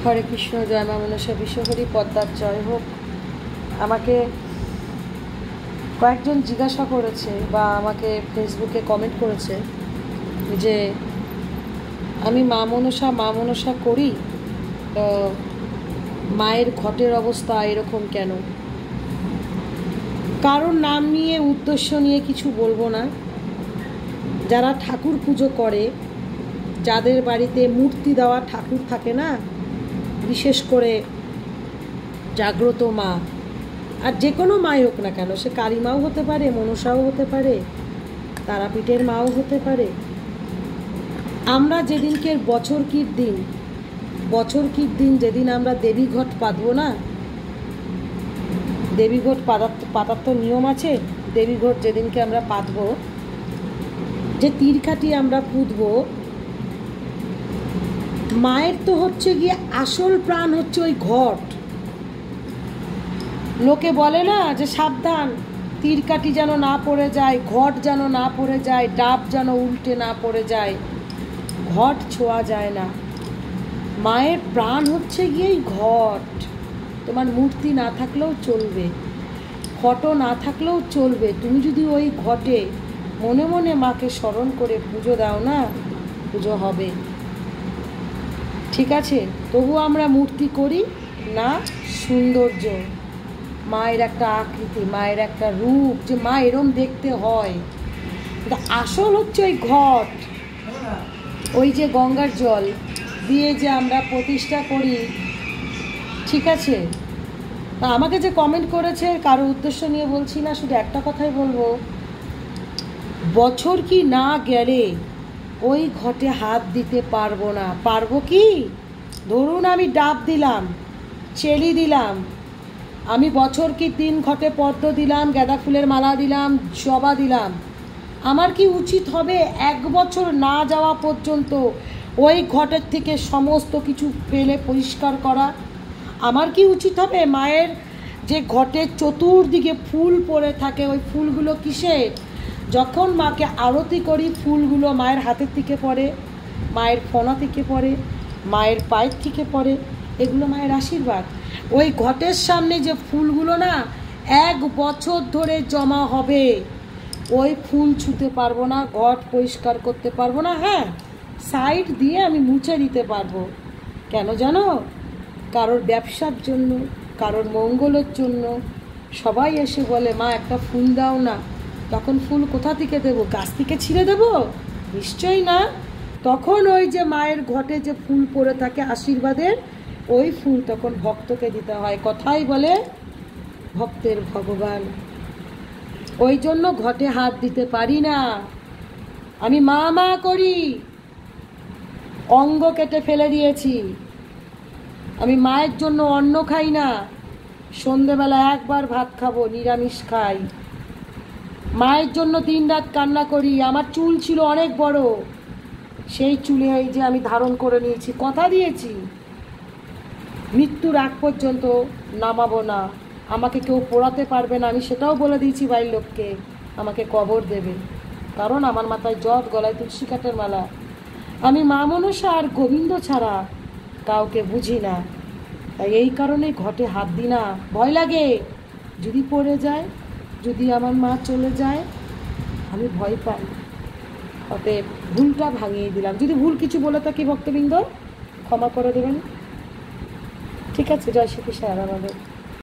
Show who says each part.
Speaker 1: হরে কৃষ্ণ, জয় মা মনসা, বিশ্বহরি পদ্মার জয় হোক। আমাকে কয়েকজন জিজ্ঞাসা করেছে বা আমাকে ফেসবুকে কমেন্ট করেছে যে আমি মা মনসা করি, মায়ের ঘটের অবস্থা এরকম কেন? কারোর নাম নিয়ে উদ্দেশ্য নিয়ে কিছু বলবো না। যারা ঠাকুর পুজো করে, যাদের বাড়িতে মূর্তি দেওয়া ঠাকুর থাকে না, বিশেষ করে জাগ্রত মা, আর যে কোনো মাই হোক না কেন, সে কালী মাও হতে পারে, মনসাও হতে পারে, তারাপীঠের মাও হতে পারে। আমরা যেদিনকে বছর কির দিন যেদিন আমরা দেবীঘট পাতবো না, দেবীঘট পাতার তো নিয়ম আছে। দেবীঘট যেদিনকে আমরা পাতবো, যে তীরকাঠি আমরা পুঁতবো, মায়ের তো হচ্ছে গিয়ে আসল প্রাণ হচ্ছে ওই ঘট। লোকে বলে না যে সাবধান, তীরকাঠি যেন না পড়ে যায়, ঘট যেন না পড়ে যায়, ডাব যেন উল্টে না পড়ে যায়, ঘট ছোঁয়া যায় না। মায়ের প্রাণ হচ্ছে গিয়ে ঘট। তোমার মূর্তি না থাকলেও চলবে, ফটো না থাকলেও চলবে, তুমি যদি ওই ঘটে মনে মনে মাকে স্মরণ করে পুজো দাও না, পুজো হবে। ঠিক আছে? তবু আমরা মূর্তি করি না, সৌন্দর্য, মায়ের একটা আকৃতি, মায়ের একটা রূপ, যে মা এরম দেখতে হয়। আসল হচ্ছে ওই ঘট, ওই যে গঙ্গার জল দিয়ে যে আমরা প্রতিষ্ঠা করি। ঠিক আছে? তা আমাকে যে কমেন্ট করেছে, কারো উদ্দেশ্য নিয়ে বলছি না, শুধু একটা কথাই বলবো, বছর কি না গেলে ওই ঘটে হাত দিতে পারবো না। পারবো কি? ধরুন আমি ডাব দিলাম, চেলি দিলাম, আমি বছর কি 3 ঘটে পদ্ম দিলাম, গাঁদা ফুলের মালা দিলাম, জবা দিলাম, আমার কি উচিত হবে 1 বছর না যাওয়া পর্যন্ত ওই ঘটের থেকে সমস্ত কিছু ফেলে পরিষ্কার করা? আমার কি উচিত হবে মায়ের যে ঘটের চতুর্দিকে ফুল পড়ে থাকে, ওই ফুলগুলো কিসের? যখন মাকে আরতি করি, ফুলগুলো মায়ের হাতের থেকে পড়ে, মায়ের ফনা থেকে পড়ে, মায়ের পায়ের থেকে পড়ে, এগুলো মায়ের আশীর্বাদ। ওই ঘটের সামনে যে ফুলগুলো না 1 বছর ধরে জমা হবে, ওই ফুল ছুঁতে পারবো না, ঘট পরিষ্কার করতে পারবো না। হ্যাঁ, সাইড দিয়ে আমি মুছে দিতে পারবো। কেন জানো? কারোর ব্যবসার জন্য, কারোর মঙ্গলের জন্য। সবাই এসে বলে মা একটা ফুল দাও না। তখন ফুল কোথা থেকে দেবো? গাছ থেকে ছিঁড়ে দেবো? নিশ্চয়ই না। তখন ওই যে মায়ের ঘটে যে ফুল পড়ে থাকে আশীর্বাদের, ওই ফুল তখন ভক্তকে দিতে হয়। কথাই বলে ভক্তের ভগবান। ওই জন্য ঘটে হাত দিতে পারি না। আমি মা করি, অঙ্গ কেটে ফেলে দিয়েছি। আমি মায়ের জন্য অন্ন খাই না, সন্ধেবেলা একবার ভাত খাবো, নিরামিষ খাই। মায়ের জন্য দিনরাত কান্না করি। আমার চুল ছিল অনেক বড়, সেই চুলে এই যে আমি ধারণ করে নিয়েছি, কথা দিয়েছি মৃত্যুর আগ পর্যন্ত নামাবো না, আমাকে কেউ পোড়াতে পারবে না। আমি সেটাও বলে দিয়েছি বাড়ির লোককে, আমাকে কবর দেবে, কারণ আমার মাথায় জট, গলায় তুলসী কাঠের মালা। আমি মা মনসা আর গোবিন্দ ছাড়া কাউকে বুঝি না। তাই এই কারণে ঘটে হাত দিই না। ভয় লাগে, যদি পড়ে যায়, যদি আমার মা চলে যায়, আমি ভয় পাই। অতএব ভুলটা ভাঙিয়ে দিলাম। যদি ভুল কিছু বলে থাকি ভক্তবৃন্দ, ক্ষমা করে দেবেন। ঠিক আছে? জয় শ্রীকৃষ্ণ। আমাদের